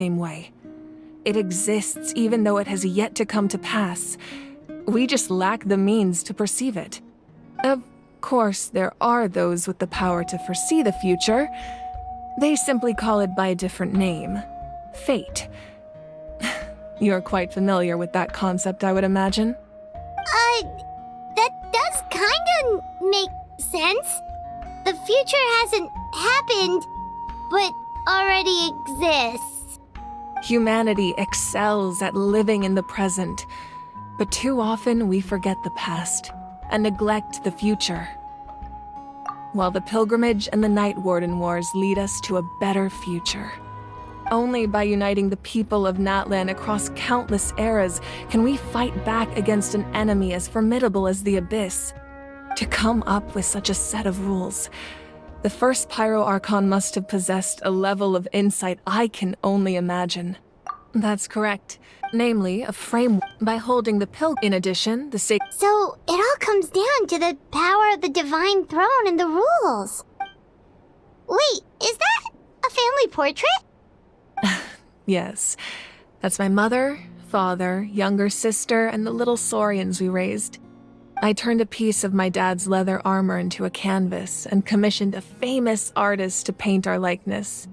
same way. It exists even though it has yet to come to pass. We just lack the means to perceive it. Of course, there are those with the power to foresee the future. They simply call it by a different name. Fate. You're quite familiar with that concept, I would imagine. That does kinda make sense. The future hasn't happened, but already exists. Humanity excels at living in the present, but too often we forget the past and neglect the future. While the pilgrimage and the Night Warden Wars lead us to a better future. Only by uniting the people of Natlan across countless eras can we fight back against an enemy as formidable as the Abyss. To come up with such a set of rules, the first Pyro Archon must have possessed a level of insight I can only imagine. That's correct. Namely, a framework. By holding the in addition, the sacred... So, it all comes down to the power of the Divine Throne and the rules. Wait, is that a family portrait? Yes. That's my mother, father, younger sister, and the little saurians we raised. I turned a piece of my dad's leather armor into a canvas and commissioned a famous artist to paint our likeness.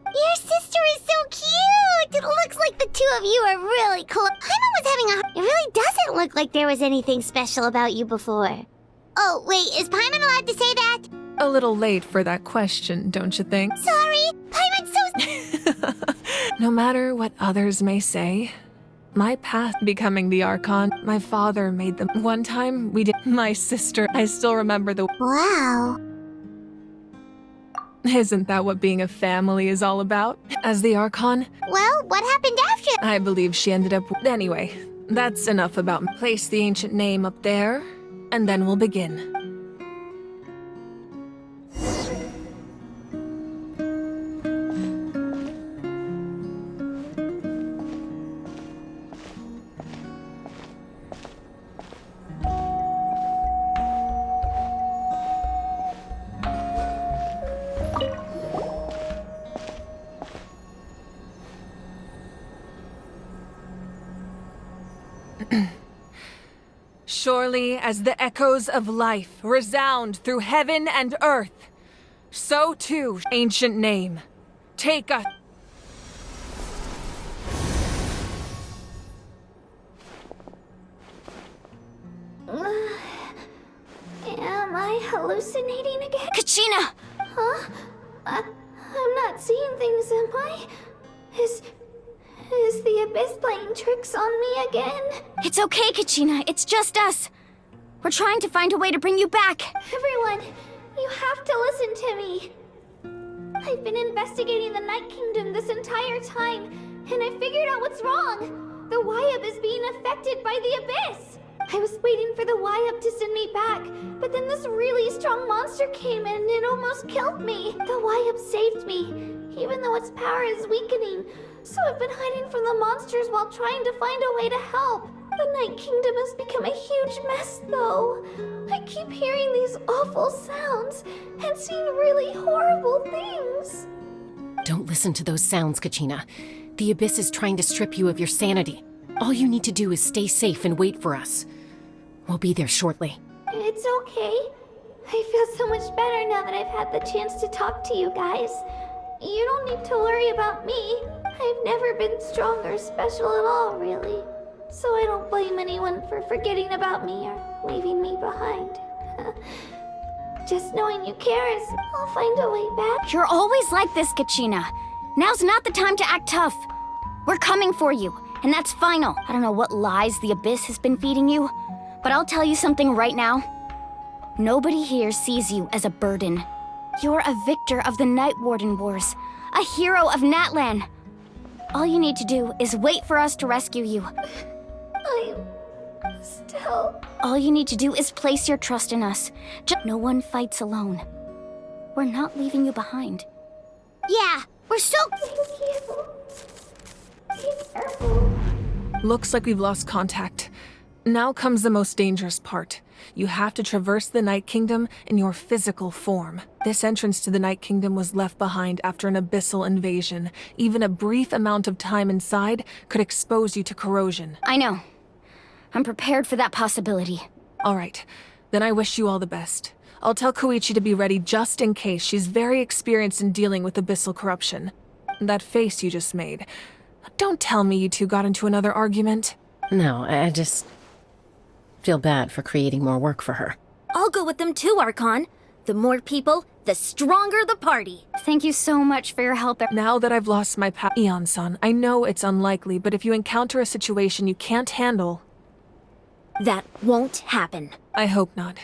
Your sister is so cute! It looks like the two of you are really close. Paimon was having It really doesn't look like there was anything special about you before. Oh, wait, is Paimon allowed to say that? A little late for that question, don't you think? Sorry, Paimon's so... No matter what others may say, my path becoming the Archon, my father made them. One time, we did. My sister, I still remember the. Wow. Isn't that what being a family is all about? As the Archon? Well, what happened after? I believe she ended up. Anyway, that's enough about. Place the ancient name up there, and then we'll begin. Surely as the echoes of life resound through heaven and earth, so too, ancient name, take us. Am I hallucinating again? Kachina! Huh? I'm not seeing things, am I? Is the Abyss playing tricks on me again? It's okay, Kachina. It's just us. We're trying to find a way to bring you back. Everyone, you have to listen to me. I've been investigating the Night Kingdom this entire time, and I figured out what's wrong. The Wyup is being affected by the Abyss. I was waiting for the Wyup to send me back, but then this really strong monster came in and it almost killed me. The Wyup saved me, even though its power is weakening. So I've been hiding from the monsters while trying to find a way to help. The Night Kingdom has become a huge mess, though. I keep hearing these awful sounds and seeing really horrible things. Don't listen to those sounds, Kachina. The Abyss is trying to strip you of your sanity. All you need to do is stay safe and wait for us. We'll be there shortly. It's okay. I feel so much better now that I've had the chance to talk to you guys. You don't need to worry about me. I've never been strong or special at all, really. So I don't blame anyone for forgetting about me or leaving me behind. Just knowing you care is I'll find a way back. You're always like this, Kachina. Now's not the time to act tough. We're coming for you, and that's final. I don't know what lies the Abyss has been feeding you, but I'll tell you something right now. Nobody here sees you as a burden. You're a victor of the Night Warden Wars, a hero of Natlan. All you need to do is wait for us to rescue you. I'm still... All you need to do is place your trust in us. No one fights alone. We're not leaving you behind. Yeah, we're so... Be careful. Looks like we've lost contact. Now comes the most dangerous part. You have to traverse the Night Kingdom in your physical form. This entrance to the Night Kingdom was left behind after an abyssal invasion. Even a brief amount of time inside could expose you to corrosion. I know. I'm prepared for that possibility. All right, then I wish you all the best. I'll tell Koichi to be ready just in case. She's very experienced in dealing with abyssal corruption. That face you just made. Don't tell me you two got into another argument. No, I just feel bad for creating more work for her. I'll go with them too, Archon. The more people, the stronger the party. Thank you so much for your help. Now that I've lost my Eon-san, I know it's unlikely, but if you encounter a situation you can't handle... That won't happen. I hope not.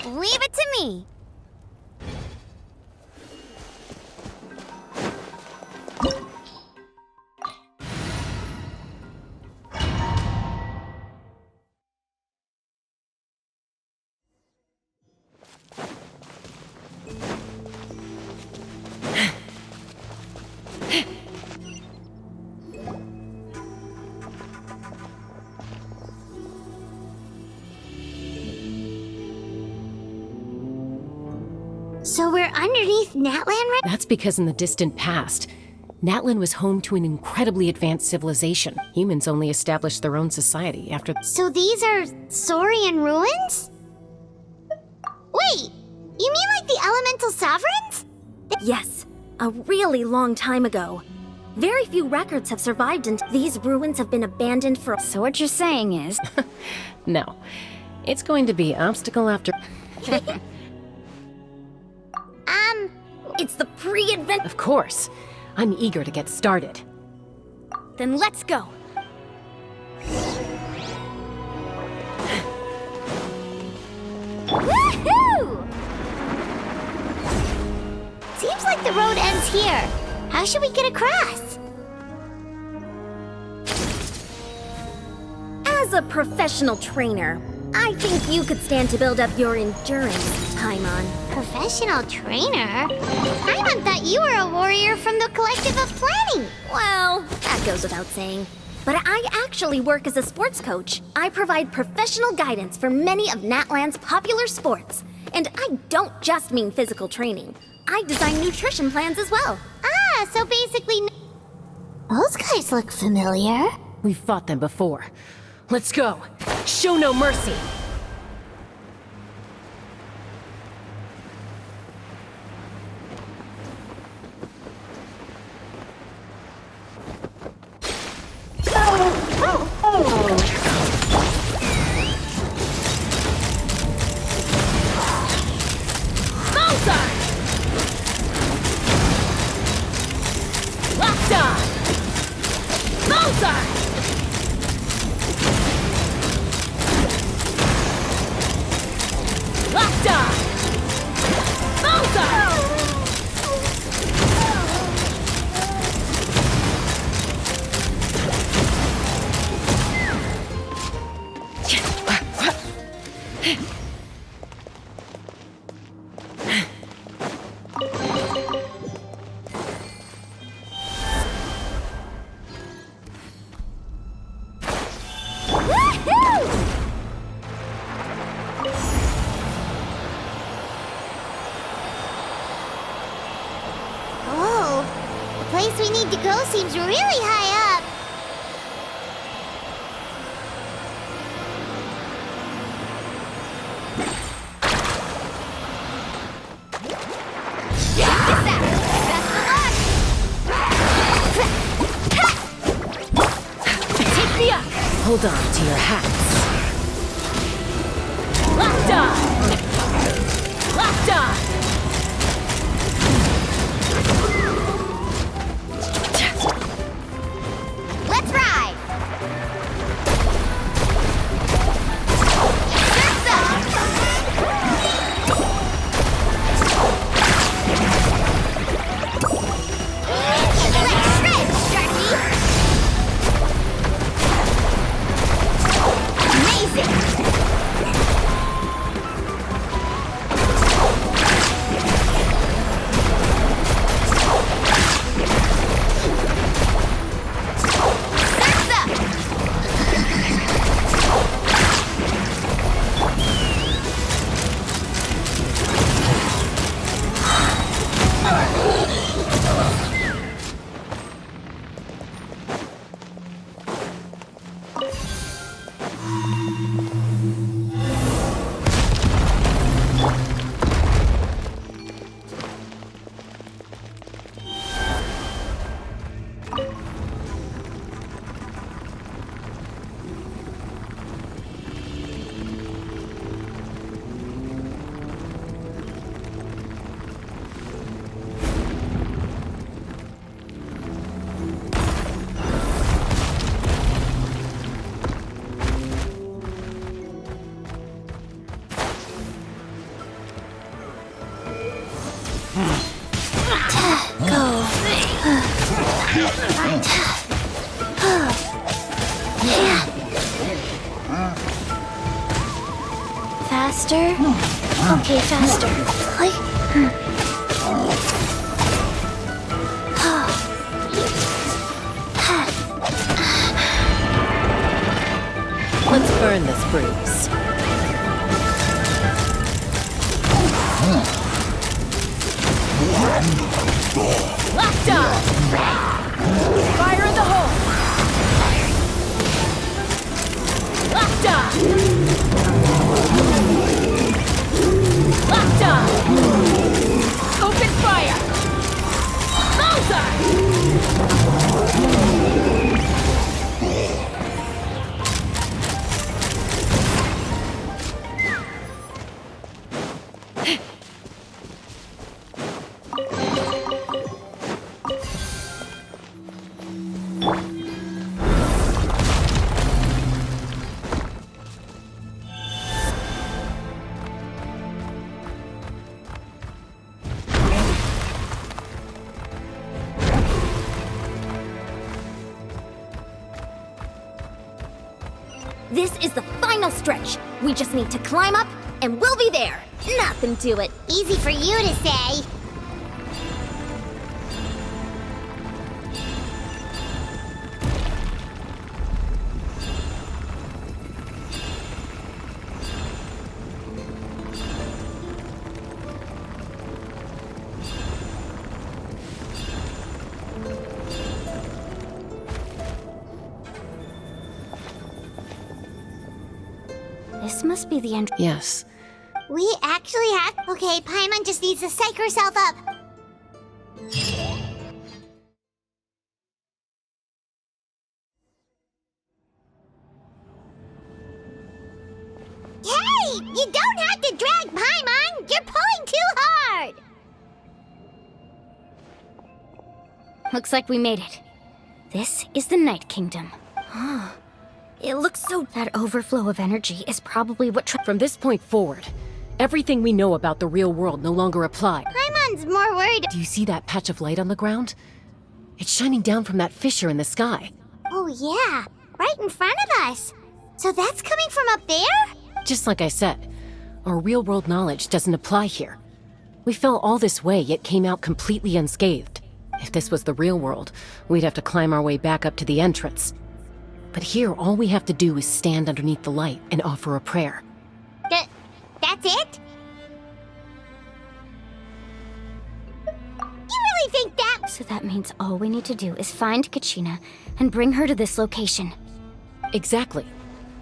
Leave it to me. So we're underneath Natlan right? That's because in the distant past, Natlan was home to an incredibly advanced civilization. Humans only established their own society after... So these are Saurian ruins? Wait, you mean like the elemental sovereigns? Yes, a really long time ago. Very few records have survived, and these ruins have been abandoned for... So what you're saying is... No. It's going to be obstacle after... It's the pre-advent... Of course. I'm eager to get started. Then let's go. Woohoo! Seems like the road ends here. How should we get across? As a professional trainer, I think you could stand to build up your endurance, Paimon. Professional trainer? Paimon thought you were a warrior from the Collective of Planning. Well, that goes without saying. But I actually work as a sports coach. I provide professional guidance for many of Natlan's popular sports. And I don't just mean physical training. I design nutrition plans as well. Ah, so basically... Those guys look familiar. We've fought them before. Let's go. Show no mercy. Place we need to go seems really high up. Hold on to your hats. Locked on! Locked on! Let's ride! Surf's up! Let's shred, Sharky! Amazing! Faster? Okay, faster. Let's burn this breeze. Locked on! Fire in the hole! Locked on! Locked on! Open fire! Bullseye! This is the final stretch. We just need to climb up, and we'll be there. Nothing to it. Easy for you to say. This must be the entrance. Yes. We actually have... Okay, Paimon just needs to psych herself up. Hey! You don't have to drag Paimon! You're pulling too hard! Looks like we made it. This is the Night Kingdom. It looks so... That overflow of energy is probably what From this point forward, everything we know about the real world no longer apply. Paimon's more worried... Do you see that patch of light on the ground? It's shining down from that fissure in the sky. Oh yeah, right in front of us. So that's coming from up there? Just like I said, our real-world knowledge doesn't apply here. We fell all this way, yet came out completely unscathed. If this was the real world, we'd have to climb our way back up to the entrance. But here, all we have to do is stand underneath the light and offer a prayer. That's it? You really think that... So that means all we need to do is find Kachina and bring her to this location. Exactly.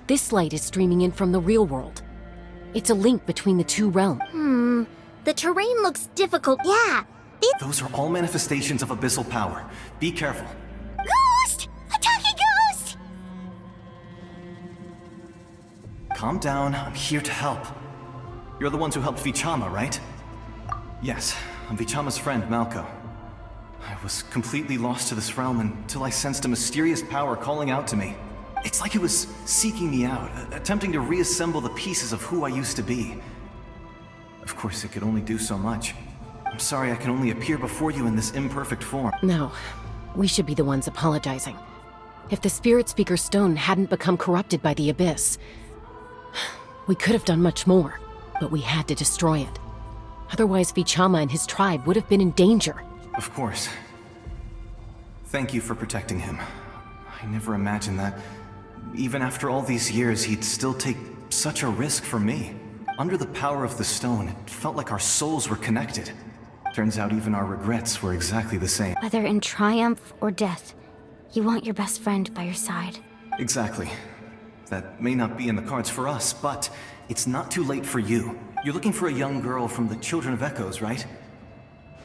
This light is streaming in from the real world. It's a link between the two realms. The terrain looks difficult. Yeah, Those are all manifestations of abyssal power. Be careful. Ghost! A talking ghost! calm down. I'm here to help. You're the ones who helped Vichama, right? Yes, I'm Vichama's friend, Malko. I was completely lost to this realm until I sensed a mysterious power calling out to me. It's like it was seeking me out, attempting to reassemble the pieces of who I used to be. Of course, it could only do so much. I'm sorry I can only appear before you in this imperfect form. No, we should be the ones apologizing. If the Spirit Speaker's stone hadn't become corrupted by the Abyss, we could have done much more, but we had to destroy it. Otherwise, Vichama and his tribe would have been in danger. Of course. Thank you for protecting him. I never imagined that, even after all these years, he'd still take such a risk for me. Under the power of the stone, it felt like our souls were connected. Turns out even our regrets were exactly the same. Whether in triumph or death, you want your best friend by your side. Exactly. That may not be in the cards for us, but it's not too late for you. You're looking for a young girl from the Children of Echoes, right?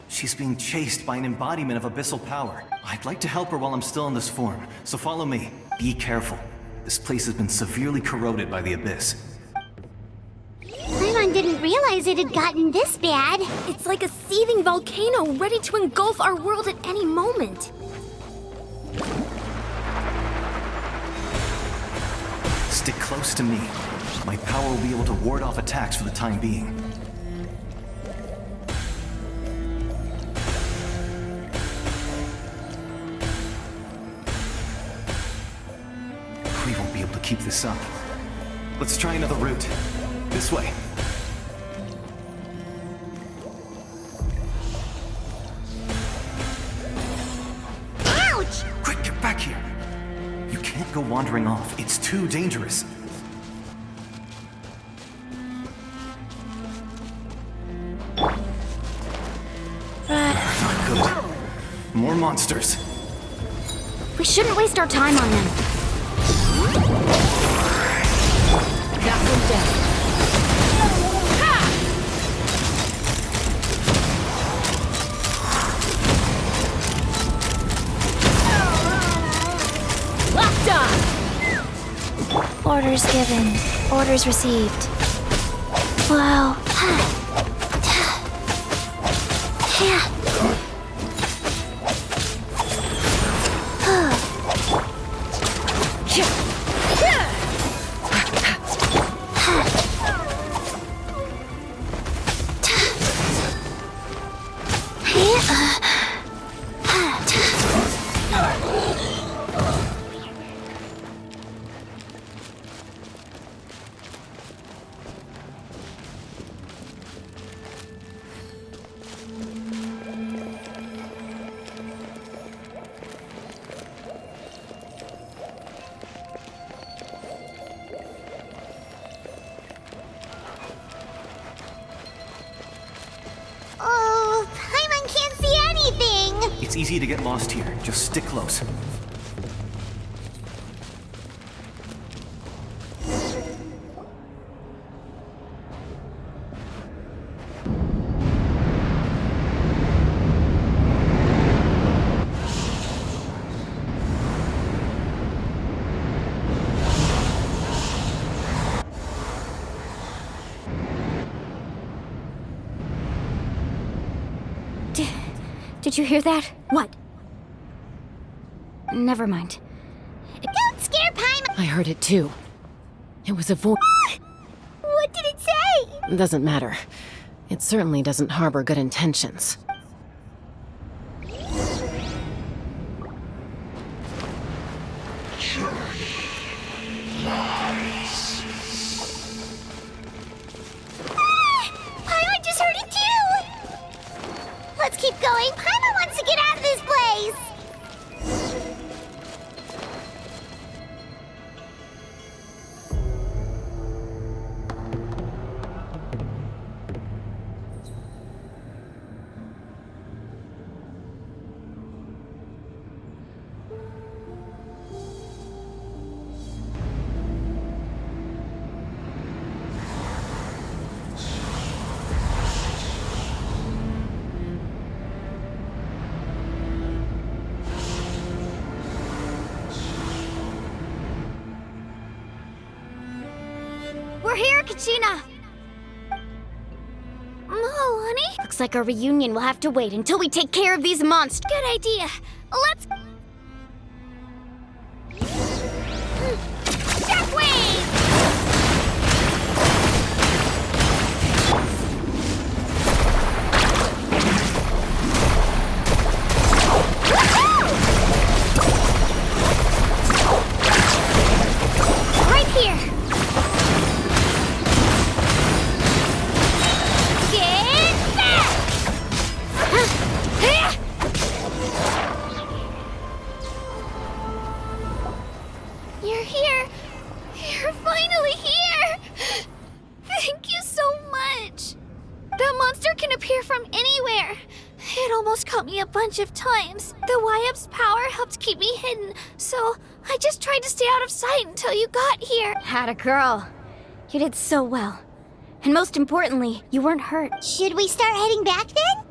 She's being chased by an embodiment of abyssal power. I'd like to help her while I'm still in this form, so follow me. Be careful. This place has been severely corroded by the Abyss. Paimon didn't realize it had gotten this bad. It's like a seething volcano ready to engulf our world at any moment. Stick close to me. My power will be able to ward off attacks for the time being. We won't be able to keep this up. Let's try another route. This way. Ouch! Quick, get back here! You can't go wandering off. It's too dangerous. Not good. More monsters. We shouldn't waste our time on them. Knock them down. Locked on! Orders given. Orders received. Wow. Oh, Paimon can't see anything! It's easy to get lost here. Just stick close. Did you hear that? What? Never mind. Don't scare Paimon! I heard it too. It was a voice. What did it say? Doesn't matter. It certainly doesn't harbor good intentions. Paimon just heard it too! Let's keep going. Paimon wants to get out of this place! We're here, Kachina! Lonnie? Looks like our reunion will have to wait until we take care of these monsters. Good idea. Let's... Shockwave! Right here! Get back! You're here. You're finally here. Thank you so much. That monster can appear from anywhere. It almost caught me a bunch of times. The Wyup's power helped keep me hidden, so I just tried to stay out of sight until you got here. Had a girl. You did so well. And most importantly, you weren't hurt. Should we start heading back then?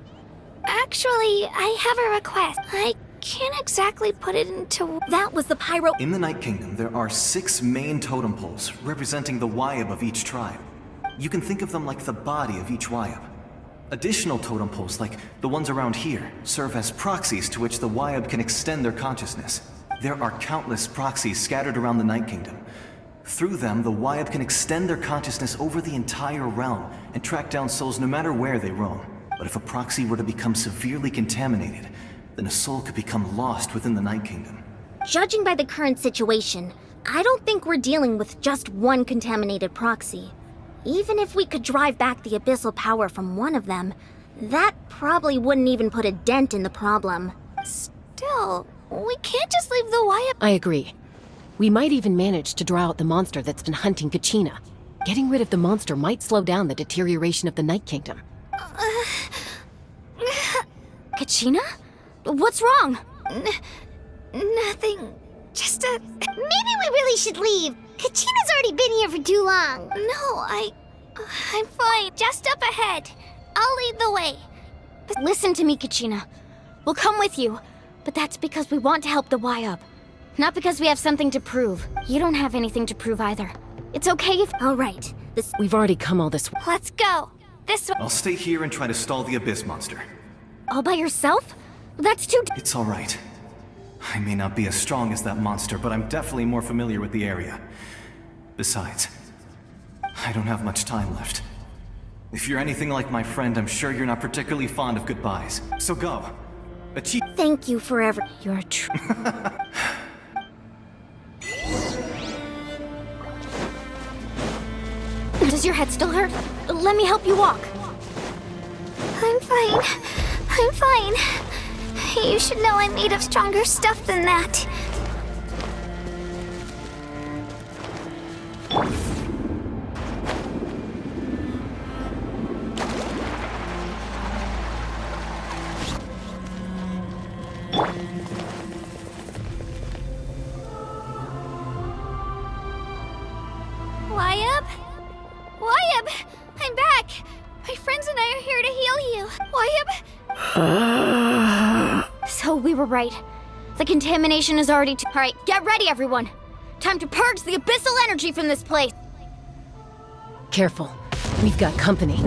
Actually, I have a request. I can't exactly put it into... That was the pyro. In the Night Kingdom, there are 6 main totem poles representing the Wyub of each tribe. You can think of them like the body of each Wyub. Additional totem poles, like the ones around here, serve as proxies to which the Wyub can extend their consciousness. There are countless proxies scattered around the Night Kingdom. Through them, the Wyub can extend their consciousness over the entire realm and track down souls no matter where they roam. But if a proxy were to become severely contaminated, then a soul could become lost within the Night Kingdom. Judging by the current situation, I don't think we're dealing with just one contaminated proxy. Even if we could drive back the abyssal power from one of them, that probably wouldn't even put a dent in the problem. Still, we can't just leave the Wyup... I agree. We might even manage to draw out the monster that's been hunting Kachina. Getting rid of the monster might slow down the deterioration of the Night Kingdom. Kachina? What's wrong? Nothing. Just a... Maybe we really should leave. Kachina's already been here for too long. No, I'm fine. Just up ahead. I'll lead the way. Listen to me, Kachina. We'll come with you, but that's because we want to help the Wyub. Not because we have something to prove. You don't have anything to prove either. It's okay if... All right. We've already come all this way. Let's go. This way. I'll stay here and try to stall the Abyss monster. All by yourself? That's too... It's all right. I may not be as strong as that monster, but I'm definitely more familiar with the area. Besides, I don't have much time left. If you're anything like my friend, I'm sure you're not particularly fond of goodbyes. So go. Achieve. Thank you forever. You're a true... Does your head still hurt? Let me help you walk. I'm fine. I'm fine. You should know I'm made of stronger stuff than that. Wyub? Wyub! I'm back! My friends and I are here to heal you. Wyub? So we were right. The contamination is already too... Alright, get ready, everyone. Time to purge the abyssal energy from this place. Careful. We've got company.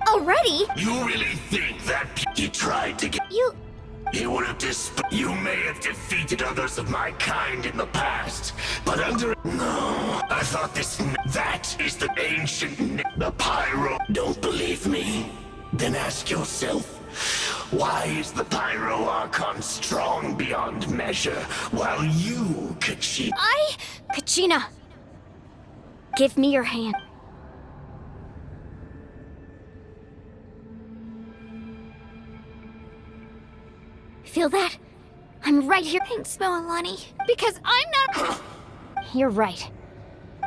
Already? You really think that you tried to get... You would have You may have defeated others of my kind in the past, but under... No, I thought That is the ancient... The Pyro... Don't believe me? Then ask yourself, why is the Pyro Archon strong beyond measure, while you, Kachina... Kachina! Give me your hand. Feel that? I'm right here. Thanks, Moalani. Because I'm not... You're right.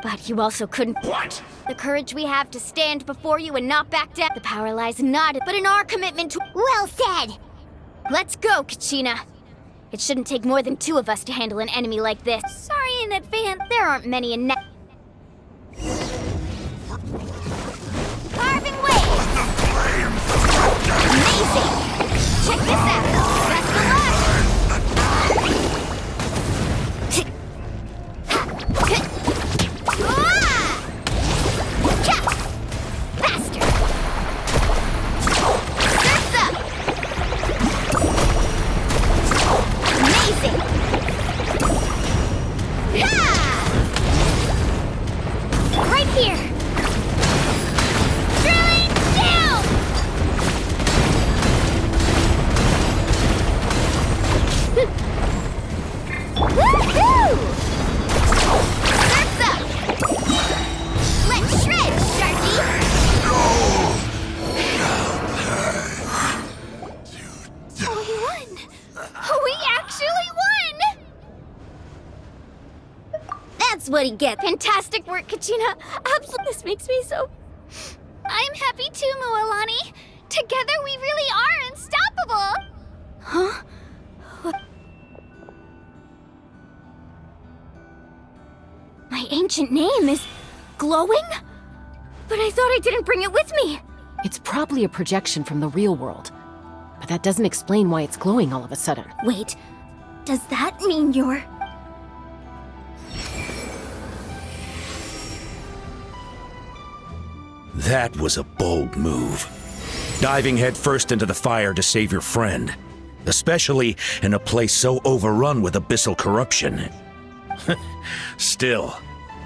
But you also couldn't... What? The courage we have to stand before you and not back down. The power lies not, but in our commitment to... Well said! Let's go, Kachina. It shouldn't take more than 2 of us to handle an enemy like this. Sorry in advance. There aren't many in... Carving wave! Amazing! Check this out! That's the last! We actually won! That's what he gets. Fantastic work, Kachina. Absolutely, this makes me so... I'm happy too, Mualani. Together we really are unstoppable! Huh? My ancient name is glowing? But I thought I didn't bring it with me. It's probably a projection from the real world. But that doesn't explain why it's glowing all of a sudden. Wait, does that mean you're... That was a bold move. Diving headfirst into the fire to save your friend. Especially in a place so overrun with abyssal corruption. Still,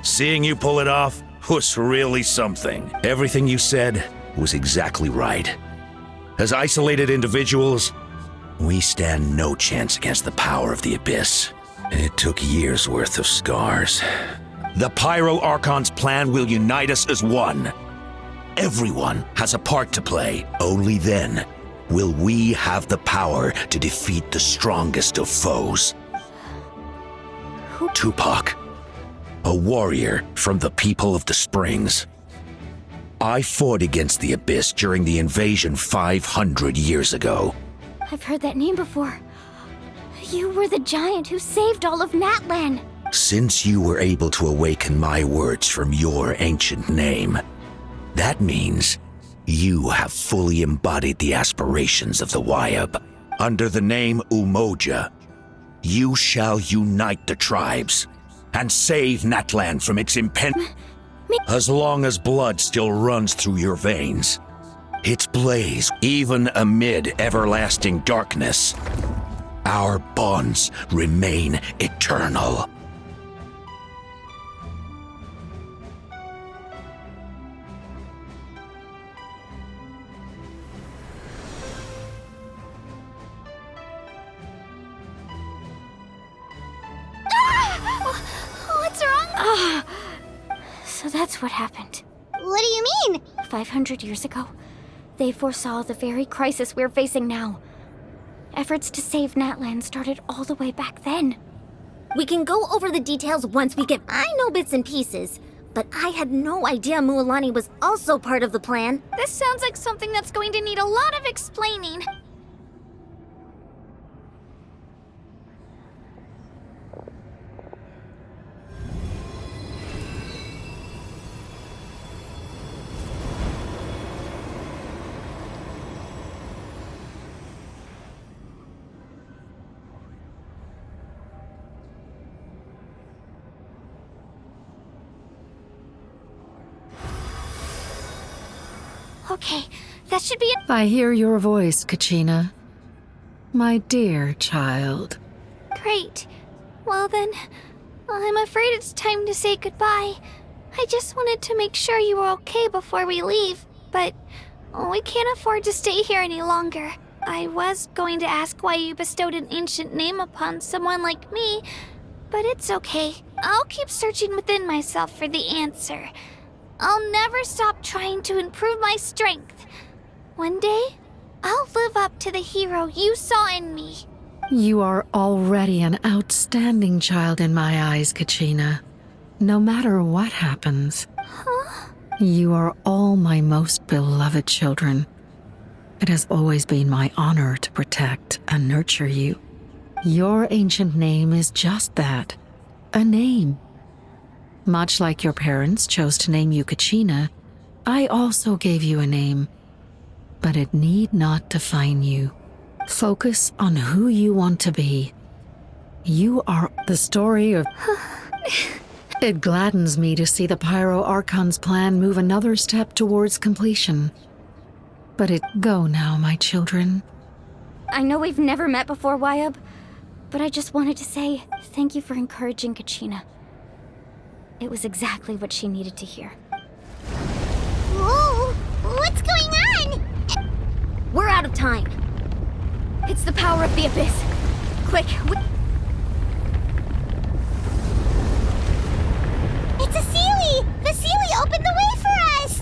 seeing you pull it off was really something. Everything you said was exactly right. As isolated individuals, we stand no chance against the power of the Abyss. It took years' worth of scars. The Pyro Archon's plan will unite us as one. Everyone has a part to play. Only then will we have the power to defeat the strongest of foes. Tupac, a warrior from the people of the Springs. I fought against the Abyss during the invasion 500 years ago. I've heard that name before. You were the giant who saved all of Natlan. Since you were able to awaken my words from your ancient name, that means you have fully embodied the aspirations of the Wyab. Under the name Umoja, you shall unite the tribes and save Natlan from its impending... As long as blood still runs through your veins, its blaze, even amid everlasting darkness, our bonds remain eternal. What's wrong? So that's what happened. What do you mean? 500 years ago, they foresaw the very crisis we're facing now. Efforts to save Natlan started all the way back then. We can go over the details once we get... I know bits and pieces, but I had no idea Mualani was also part of the plan. This sounds like something that's going to need a lot of explaining. Okay, that should be it. I hear your voice, Kachina. My dear child. Great. Well then, I'm afraid it's time to say goodbye. I just wanted to make sure you were okay before we leave, but we can't afford to stay here any longer. I was going to ask why you bestowed an ancient name upon someone like me, but it's okay. I'll keep searching within myself for the answer. I'll never stop trying to improve my strength. One day, I'll live up to the hero you saw in me. You are already an outstanding child in my eyes, Kachina. No matter what happens, you are all my most beloved children. It has always been my honor to protect and nurture you. Your ancient name is just that, a name. Much like your parents chose to name you Kachina, I also gave you a name, but it need not define you. Focus on who you want to be. You are the story of... It gladdens me to see the Pyro Archon's plan move another step towards completion. But go now, my children. I know we've never met before, Wyab, but I just wanted to say thank you for encouraging Kachina. It was exactly what she needed to hear. Whoa! What's going on? We're out of time. It's the power of the Abyss. Quick, It's a Seelie! The Seelie opened the way for us!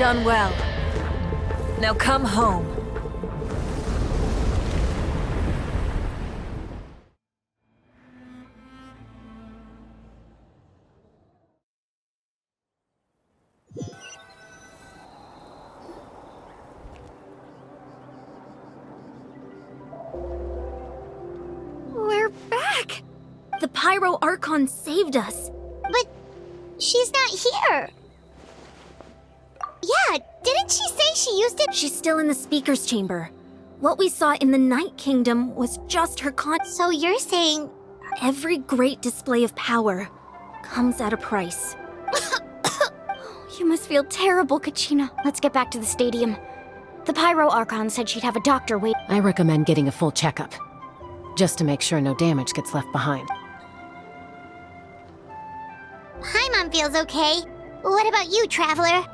done well. Now come home. We're back! The Pyro Archon saved us. But she's not here. Yeah, didn't she say she used it? She's still in the speaker's chamber. What we saw in the Night Kingdom was just her So you're saying... Every great display of power comes at a price. You must feel terrible, Kachina. Let's get back to the stadium. The Pyro Archon said she'd have a doctor wait. I recommend getting a full checkup, just to make sure no damage gets left behind. Paimon feels okay. What about you, Traveler?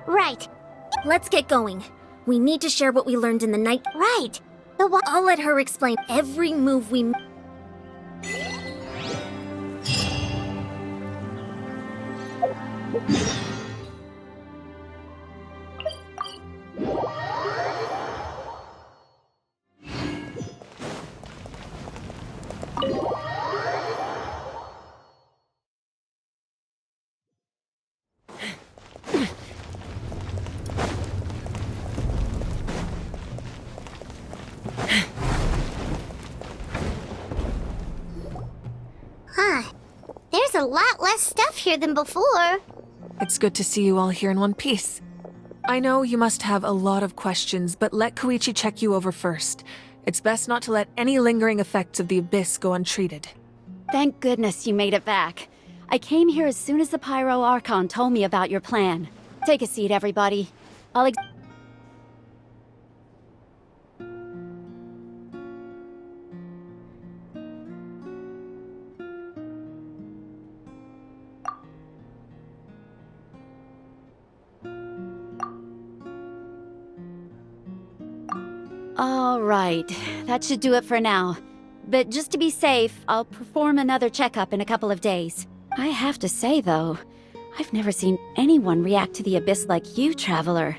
Right. Let's get going. We need to share what we learned in the night. Right. I'll let her explain every move we... Huh. There's a lot less stuff here than before. It's good to see you all here in one piece. I know you must have a lot of questions, but let Koichi check you over first. It's best not to let any lingering effects of the Abyss go untreated. Thank goodness you made it back. I came here as soon as the Pyro Archon told me about your plan. Take a seat, everybody. All right, that should do it for now. But just to be safe, I'll perform another checkup in a couple of days. I have to say, though, I've never seen anyone react to the Abyss like you, Traveler.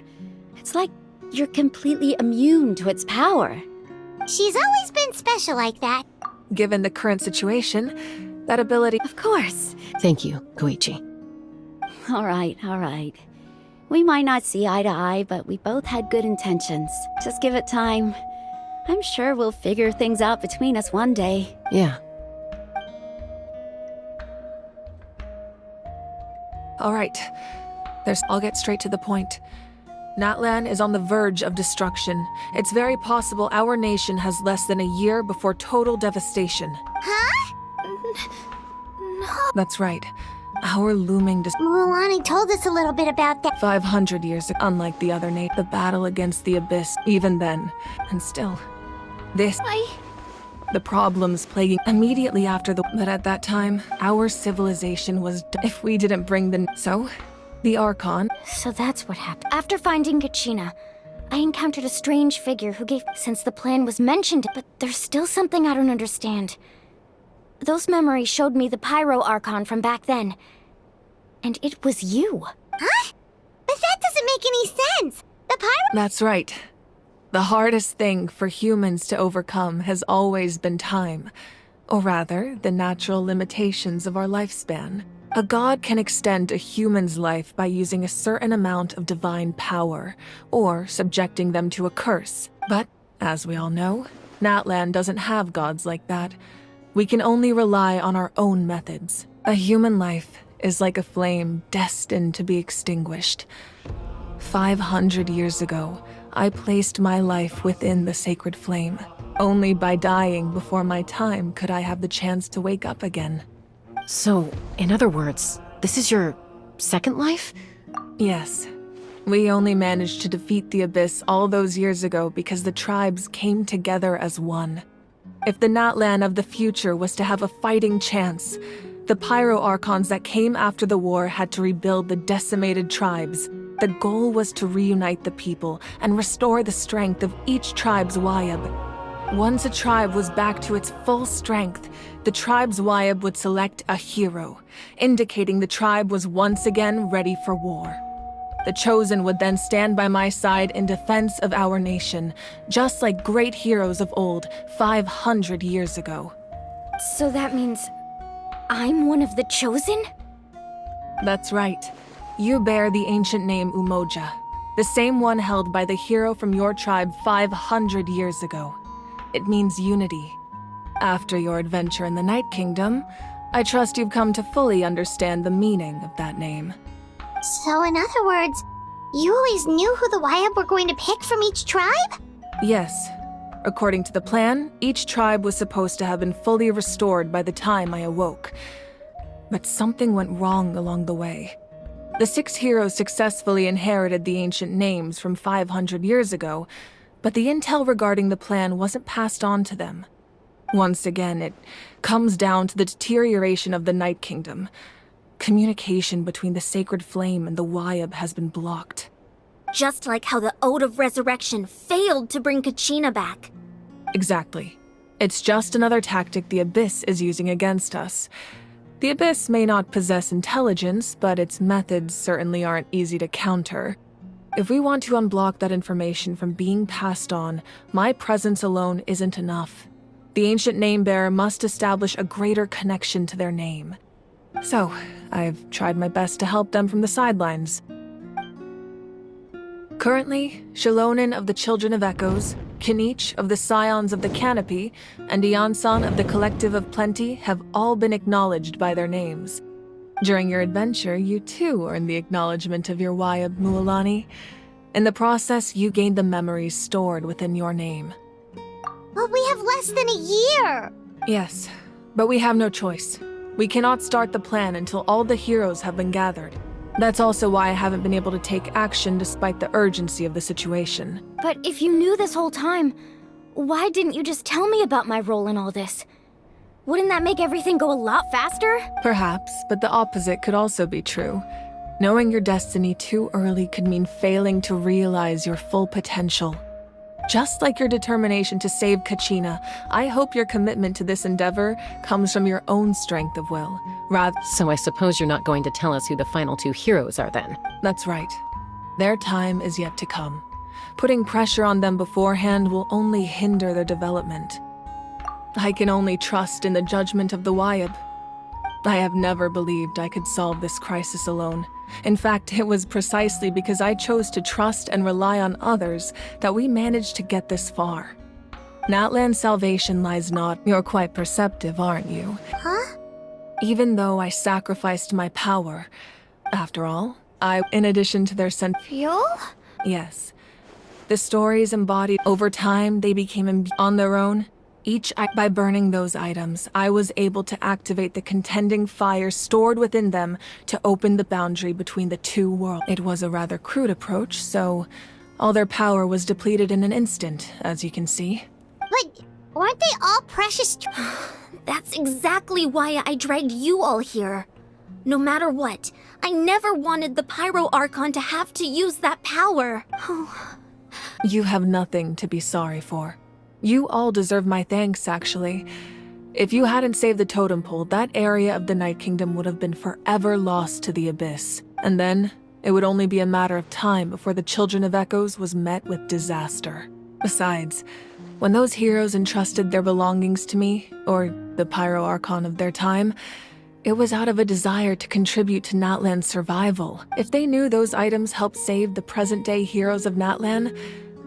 It's like you're completely immune to its power. She's always been special like that. Given the current situation, that ability... Of course. Thank you, Koichi. All right. We might not see eye to eye, but we both had good intentions. Just give it time. I'm sure we'll figure things out between us one day. Yeah. All right. I'll get straight to the point. Natlan is on the verge of destruction. It's very possible our nation has less than a year before total devastation. Huh? No. That's right. Our looming Mulani told us a little bit about that. 500 years, unlike the other the battle against the Abyss, even then. And still, the problems plaguing immediately after but at that time, our civilization was if we didn't bring the Archon. So that's what happened. After finding Kachina, I encountered a strange figure who since the plan was mentioned, but there's still something I don't understand. Those memories showed me the Pyro Archon from back then. And it was you. Huh? But that doesn't make any sense. The Pyro... That's right. The hardest thing for humans to overcome has always been time. Or rather, the natural limitations of our lifespan. A god can extend a human's life by using a certain amount of divine power, or subjecting them to a curse. But, as we all know, Natlan doesn't have gods like that. We can only rely on our own methods. A human life is like a flame destined to be extinguished. 500 years ago, I placed my life within the sacred flame. Only by dying before my time could I have the chance to wake up again. So, in other words, this is your second life? Yes. We only managed to defeat the Abyss all those years ago because the tribes came together as one. If the Natlan of the future was to have a fighting chance, the Pyro Archons that came after the war had to rebuild the decimated tribes. The goal was to reunite the people and restore the strength of each tribe's Wayab. Once a tribe was back to its full strength, the tribe's Wayab would select a hero, indicating the tribe was once again ready for war. The Chosen would then stand by my side in defense of our nation, just like great heroes of old, 500 years ago. So that means I'm one of the Chosen? That's right. You bear the ancient name Umoja, the same one held by the hero from your tribe 500 years ago. It means unity. After your adventure in the Night Kingdom, I trust you've come to fully understand the meaning of that name. So in other words, you always knew who the Wayab were going to pick from each tribe? Yes. According to the plan, each tribe was supposed to have been fully restored by the time I awoke. But something went wrong along the way. The 6 heroes successfully inherited the ancient names from 500 years ago, but the intel regarding the plan wasn't passed on to them. Once again, it comes down to the deterioration of the Night Kingdom. Communication between the Sacred Flame and the Wayab has been blocked. Just like how the Ode of Resurrection failed to bring Kachina back. Exactly. It's just another tactic the Abyss is using against us. The Abyss may not possess intelligence, but its methods certainly aren't easy to counter. If we want to unblock that information from being passed on, my presence alone isn't enough. The ancient name-bearer must establish a greater connection to their name. So, I've tried my best to help them from the sidelines. Currently, Shilonen of the Children of Echoes, Kinich of the Scions of the Canopy, and Iansan of the Collective of Plenty have all been acknowledged by their names. During your adventure, you too earned the acknowledgement of your Wayab, Mualani. In the process, you gained the memories stored within your name. But we have less than a year! Yes, but we have no choice. We cannot start the plan until all the heroes have been gathered. That's also why I haven't been able to take action despite the urgency of the situation. But if you knew this whole time, why didn't you just tell me about my role in all this? Wouldn't that make everything go a lot faster? Perhaps, but the opposite could also be true. Knowing your destiny too early could mean failing to realize your full potential. Just like your determination to save Kachina, I hope your commitment to this endeavor comes from your own strength of will, rather. So I suppose you're not going to tell us who the final 2 heroes are then? That's right. Their time is yet to come. Putting pressure on them beforehand will only hinder their development. I can only trust in the judgment of the Wayab. I have never believed I could solve this crisis alone. In fact, it was precisely because I chose to trust and rely on others that we managed to get this far. Natlan's salvation lies not. You're quite perceptive, aren't you? Huh? Even though I sacrificed my power, after all, in addition to their Fuel? Yes. The stories embodied over time, they became on their own. By burning those items, I was able to activate the contending fire stored within them to open the boundary between the 2 worlds. It was a rather crude approach, so all their power was depleted in an instant, as you can see. But weren't they all precious? That's exactly why I dragged you all here. No matter what, I never wanted the Pyro Archon to have to use that power. You have nothing to be sorry for. You all deserve my thanks, actually. If you hadn't saved the totem pole, that area of the Night Kingdom would have been forever lost to the Abyss. And then, it would only be a matter of time before the Children of Echoes was met with disaster. Besides, when those heroes entrusted their belongings to me, or the Pyro Archon of their time, it was out of a desire to contribute to Natlan's survival. If they knew those items helped save the present-day heroes of Natlan,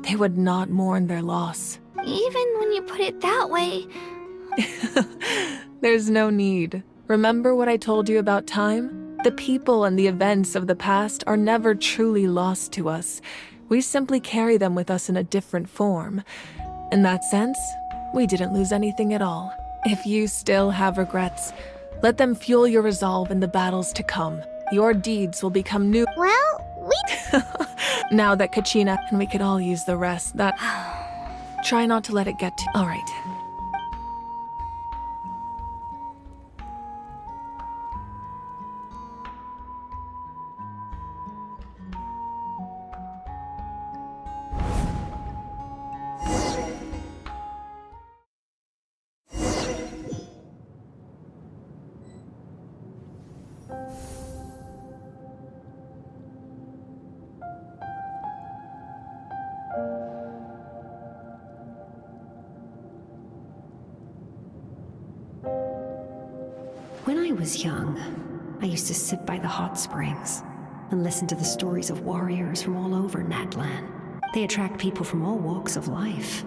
they would not mourn their loss. Even when you put it that way... There's no need. Remember what I told you about time? The people and the events of the past are never truly lost to us. We simply carry them with us in a different form. In that sense, we didn't lose anything at all. If you still have regrets, let them fuel your resolve in the battles to come. Your deeds will become new. Well, we... Now that Kachina and we could all use the rest, that... Try not to let it get to... All right. I was young, I used to sit by the hot springs and listen to the stories of warriors from all over Natlan. They attract people from all walks of life.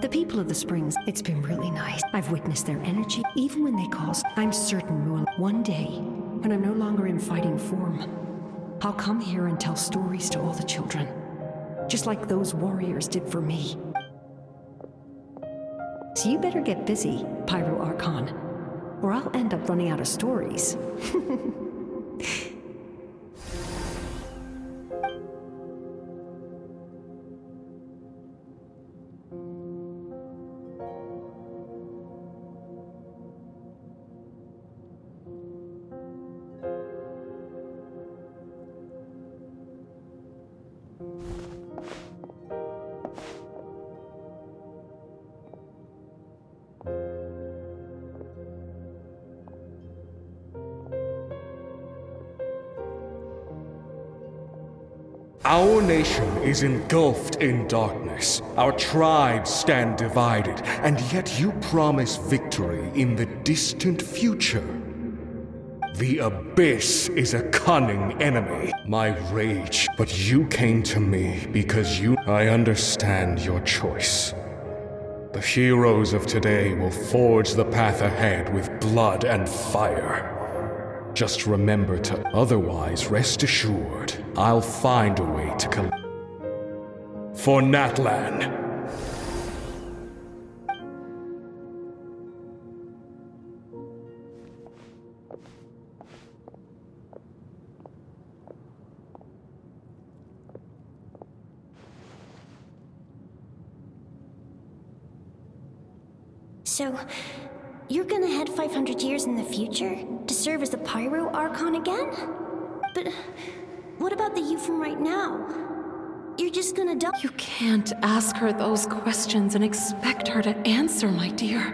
The people of the springs, it's been really nice. I've witnessed their energy, even when they cause. I'm certain one day, when I'm no longer in fighting form, I'll come here and tell stories to all the children, just like those warriors did for me. So you better get busy, Pyro Archon, or I'll end up running out of stories. Our nation is engulfed in darkness. Our tribes stand divided, and yet you promise victory in the distant future. The Abyss is a cunning enemy. My rage, but you came to me because I understand your choice. The heroes of today will forge the path ahead with blood and fire. Just remember to, otherwise rest assured, I'll find a way to for Natlan. So, you're gonna head 500 years in the future to serve as the Pyro Archon again? But what about the you from right now? You're just gonna die? You can't ask her those questions and expect her to answer, my dear.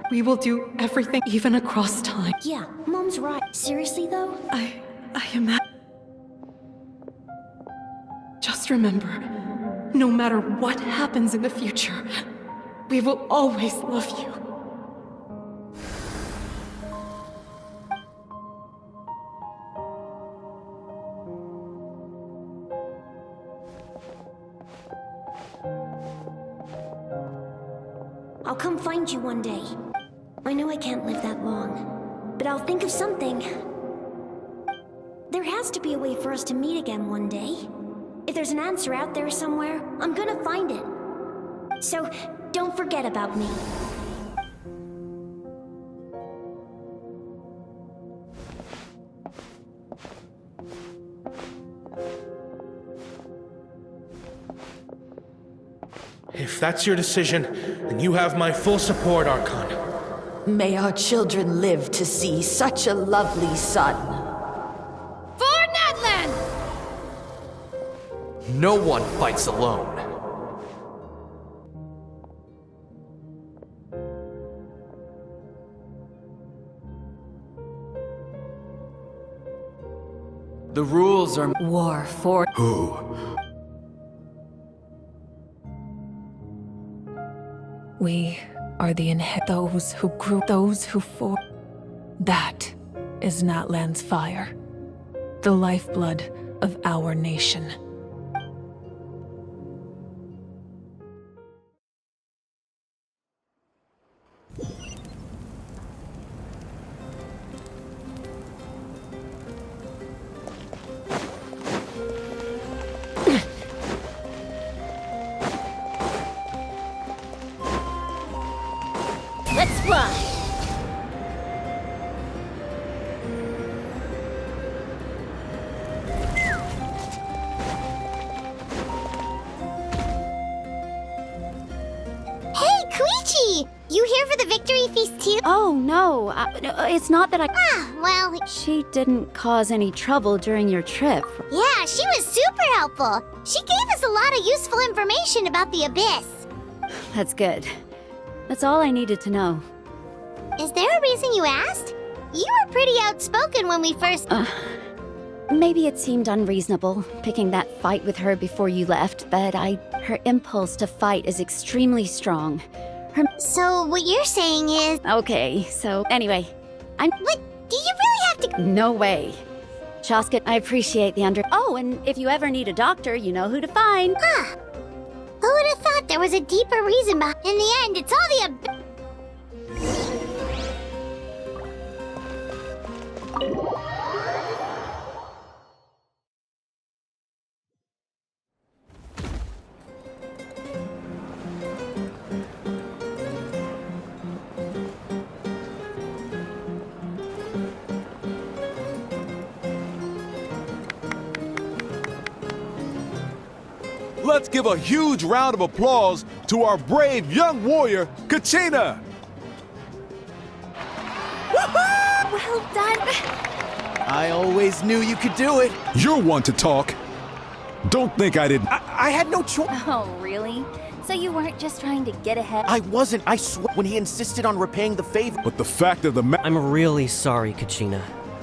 We will do everything, even across time. Yeah, Mom's right. Seriously, though? I am... Just remember, no matter what happens in the future, we will always love you. I'll come find you one day. I know I can't live that long, but I'll think of something. There has to be a way for us to meet again one day. If there's an answer out there somewhere, I'm gonna find it. So, don't forget about me. If that's your decision, then you have my full support, Archon. May our children live to see such a lovely son. For Natlan! No one fights alone. The rules are war for who? We are the those who grew, those who fought. That is Natlan's fire, the lifeblood of our nation. Let's ride! Hey, Koichi! You here for the victory feast too? Oh, no. It's not that I... Ah, well... She didn't cause any trouble during your trip. Yeah, she was super helpful. She gave us a lot of useful information about the Abyss. That's good. That's all I needed to know. Is there a reason you asked? You were pretty outspoken when we first... Maybe it seemed unreasonable, picking that fight with her before you left, but her impulse to fight is extremely strong. So what you're saying is... Okay, so anyway, What? Do you really have to? No way. Shaska, I appreciate the Oh, and if you ever need a doctor, you know who to find. Huh. Who would have thought there was a deeper reason behind? In the end, it's all the Let's give a huge round of applause to our brave young warrior, Kachina! Well done. I always knew you could do it. You're one to talk. Don't think I didn't. I had no choice. Oh, really? So you weren't just trying to get ahead? I wasn't, I swear, when he insisted on repaying the favor. But the fact of the I'm really sorry, Kachina.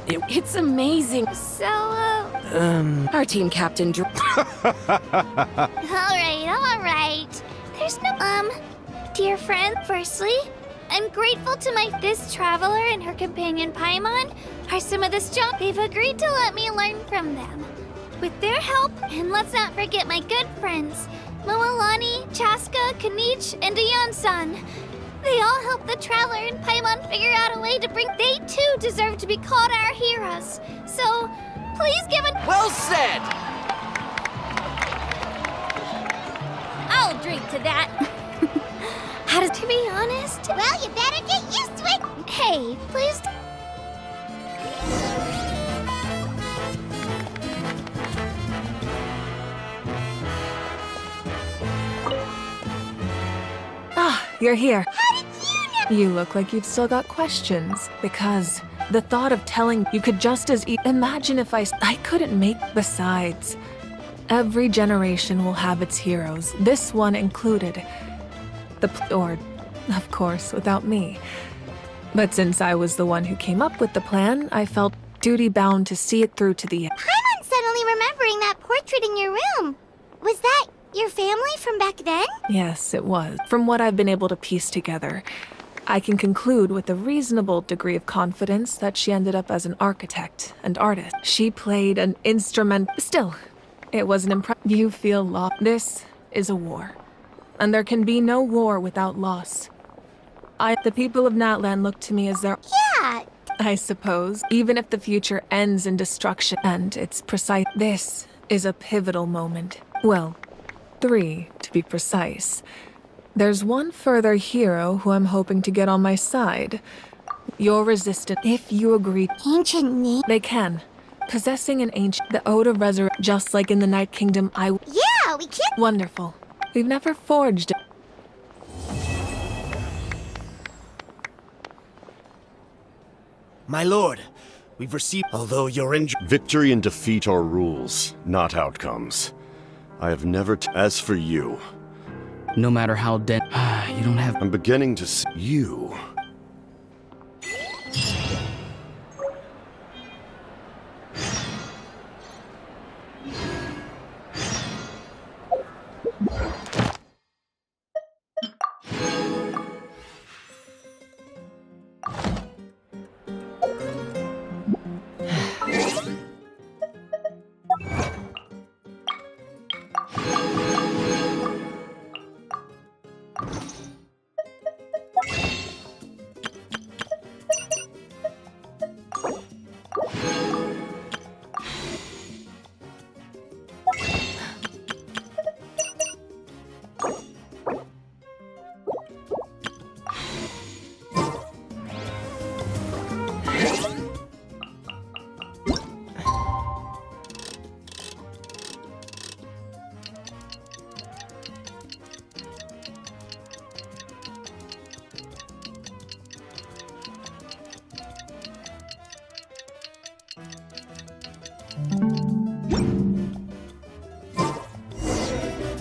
It's amazing. So, Our team captain Alright. There's no, dear friend, firstly, I'm grateful to my this traveler and her companion Paimon are some of the strong. They've agreed to let me learn from them. With their help, and let's not forget my good friends, Moalani, Chaska, Kanich, and Ayan-san. They all helped the traveler and Paimon figure out a way to bring. They too deserve to be called our heroes. So, please give it. Well said! I'll drink to that. How does, to be honest? Well, you better get used to it. Hey, please. You're here. How did you know? You look like you've still got questions. Because the thought of telling you could just as imagine if I couldn't make. Besides, every generation will have its heroes, this one included. Or, of course, without me. But since I was the one who came up with the plan, I felt duty-bound to see it through to the end. I'm suddenly remembering that portrait in your room. Was that your family from back then? Yes, it was. From what I've been able to piece together, I can conclude with a reasonable degree of confidence that she ended up as an architect and artist. She played an instrument. Still, it was an impressive. You feel lost. This is a war. And there can be no war without loss. The people of Natlan look to me as their. Yeah. I suppose, even if the future ends in destruction, and it's precise. This is a pivotal moment. Well, 3, to be precise. There's one further hero who I'm hoping to get on my side. Your resistance, if you agree. Ancient name? They can. Possessing an ancient, the ode of resurrection, just like in the Night Kingdom, Yeah, we can't. Wonderful. We've never forged. My lord, we've received. Although you're injured. Victory and defeat are rules, not outcomes. I have never. As for you. No matter how dead, you don't have. I'm beginning to see you.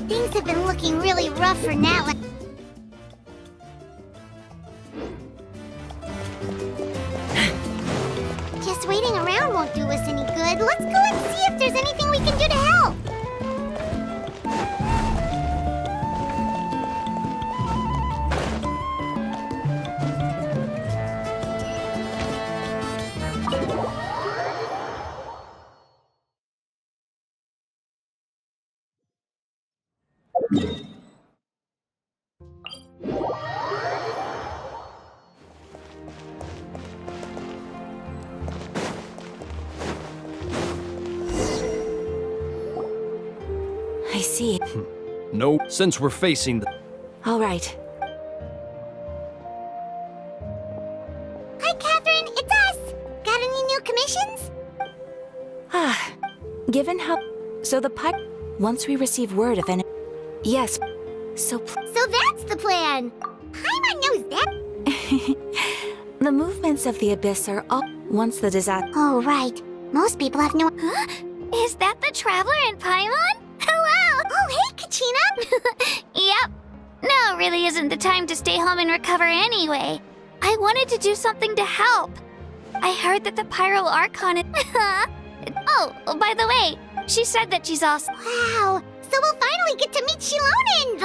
Things have been looking really rough for Natlan. Just waiting around won't do us any good. Let's go and see if there's anything we can do to help. see. No, since we're facing the... All right. Hi, Catherine, it's us! Got any new commissions? Given how... So the pipe... Once we receive word of any... Yes. So that's the plan! Paimon knows that! The movements of the Abyss are all... Once the disaster... Oh, right. Most people have no... Huh? Is that the Traveler and Paimon? Hello! Oh, hey, Kachina! Yep. No, really isn't the time to stay home and recover anyway. I wanted to do something to help. I heard that the Pyro Archon... Oh, by the way, she said that she's also... Wow! So we'll finally get to meet Shilonen!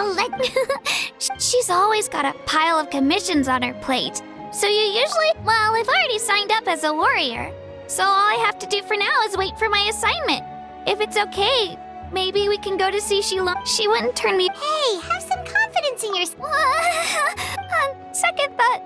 She's always got a pile of commissions on her plate. So you usually... Well, I've already signed up as a warrior. So all I have to do for now is wait for my assignment. If it's okay, maybe we can go to see Shilonen. She wouldn't turn me... Hey, have some confidence in yourself. On second thought...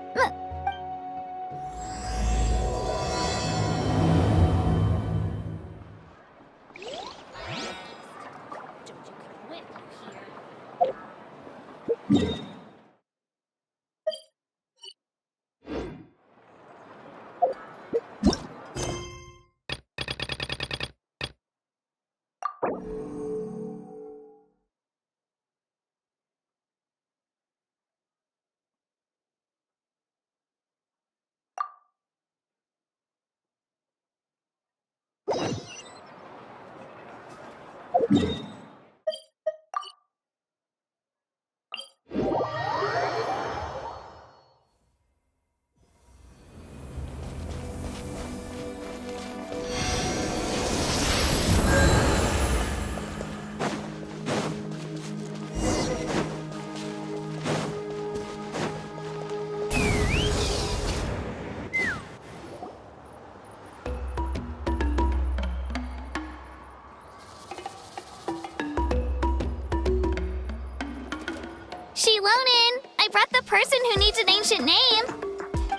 Shilonen! I brought the person who needs an ancient name!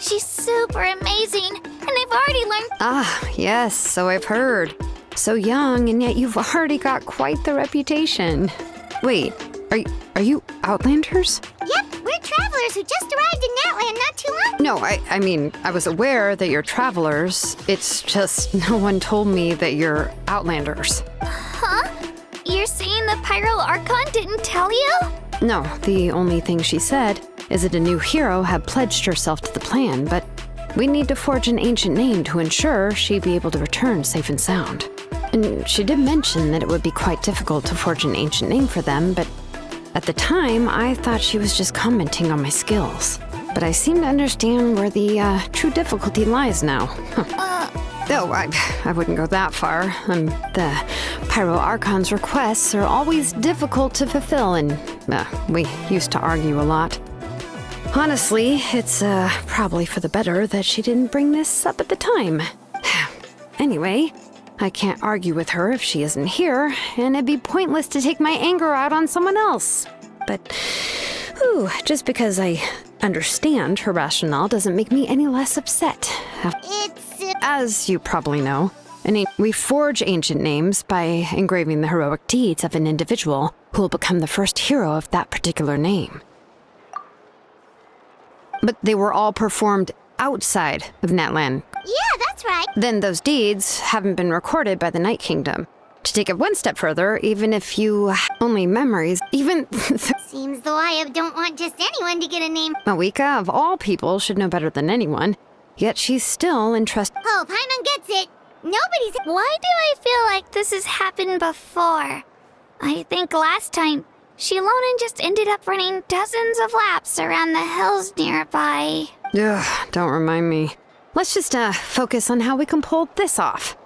She's super amazing, and I've already learned— Ah, yes, so I've heard. So young, and yet you've already got quite the reputation. Wait, are you Outlanders? Yep, we're travelers who just arrived in Natlan not too long— No, I mean, I was aware that you're travelers. It's just no one told me that you're Outlanders. Huh? You're saying the Pyro Archon didn't tell you? No, the only thing she said is that a new hero had pledged herself to the plan, but we need to forge an ancient name to ensure she'd be able to return safe and sound. And she did mention that it would be quite difficult to forge an ancient name for them, but at the time, I thought she was just commenting on my skills. But I seem to understand where the true difficulty lies now. Oh, I wouldn't go that far. The Pyro Archon's requests are always difficult to fulfill, and we used to argue a lot. Honestly, it's probably for the better that she didn't bring this up at the time. Anyway, I can't argue with her if she isn't here, and it'd be pointless to take my anger out on someone else. But, just because I understand her rationale doesn't make me any less upset. As you probably know, we forge ancient names by engraving the heroic deeds of an individual who will become the first hero of that particular name. But they were all performed outside of Natlan. Yeah, that's right. Then those deeds haven't been recorded by the Night Kingdom. To take it one step further, even if you only memories, even... Seems the Wyab don't want just anyone to get a name. Mawika, of all people, should know better than anyone. Yet she's still entrusted. Oh, Paimon gets it. Nobody's... Why do I feel like this has happened before? I think last time, Shilonen just ended up running dozens of laps around the hills nearby. Ugh, don't remind me. Let's just focus on how we can pull this off.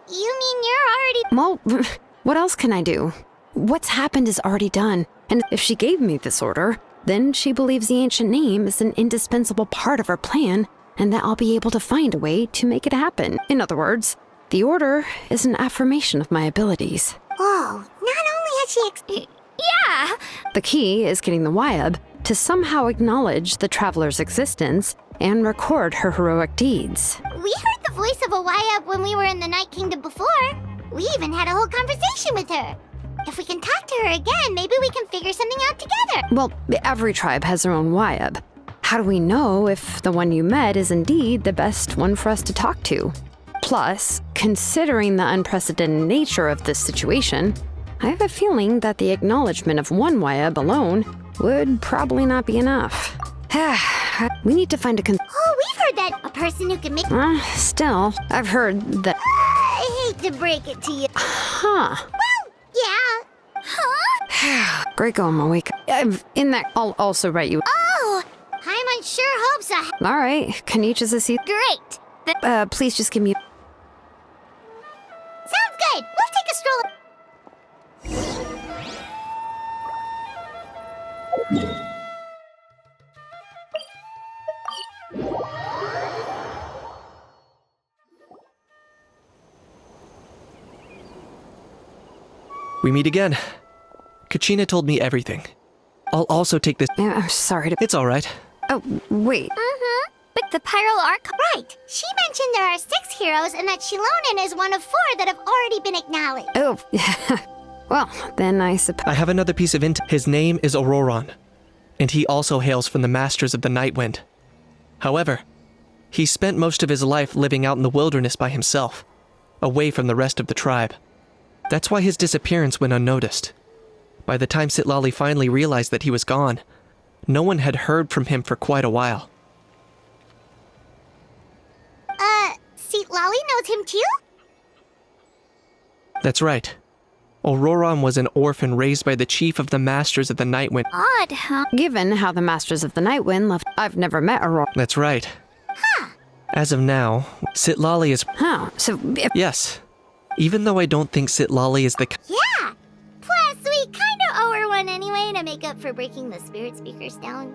You mean you're already... Well, what else can I do? What's happened is already done. And if she gave me this order, then she believes the ancient name is an indispensable part of her plan, and that I'll be able to find a way to make it happen. In other words, the order is an affirmation of my abilities. Whoa, not only has she yeah! The key is getting the Wyab to somehow acknowledge the traveler's existence and record her heroic deeds. We heard the voice of a Wyab when we were in the Night Kingdom before. We even had a whole conversation with her. If we can talk to her again, maybe we can figure something out together. Well, every tribe has their own Wyab. How do we know if the one you met is indeed the best one for us to talk to? Plus, considering the unprecedented nature of this situation, I have a feeling that the acknowledgement of one Wyab alone would probably not be enough. We need to find a Oh, we've heard that a person who can make... Still, I've heard that... I hate to break it to you. Huh. Well, yeah. Huh? Great going, Mawika. In that, I'll also write you... Oh, I'm unsure hopes I... All right, can each of us see... Great. Please just give me... Sounds good. We'll take a stroll... We meet again. Kachina told me everything. I'll also take this... Yeah, I'm sorry to... It's alright. Oh, wait. Mm-hmm. But the Pyral Arc... Right. She mentioned there are 6 heroes and that Shilonen is one of 4 that have already been acknowledged. Oh, well, then I suppose... I have another piece of His name is Auroron, and he also hails from the Masters of the Nightwind. However, he spent most of his life living out in the wilderness by himself, away from the rest of the tribe. That's why his disappearance went unnoticed. By the time Sitlali finally realized that he was gone, no one had heard from him for quite a while. Sitlali knows him too? That's right. Auroron was an orphan raised by the chief of the Masters of the Nightwind. Odd, huh? Given how the Masters of the Nightwind left, I've never met Aurora. That's right. Huh. As of now, Sitlali is... Huh, so if... Yes. Even though I don't think Sitlali is the... Yeah! Plus, we kinda owe her one anyway to make up for breaking the spirit speakers down.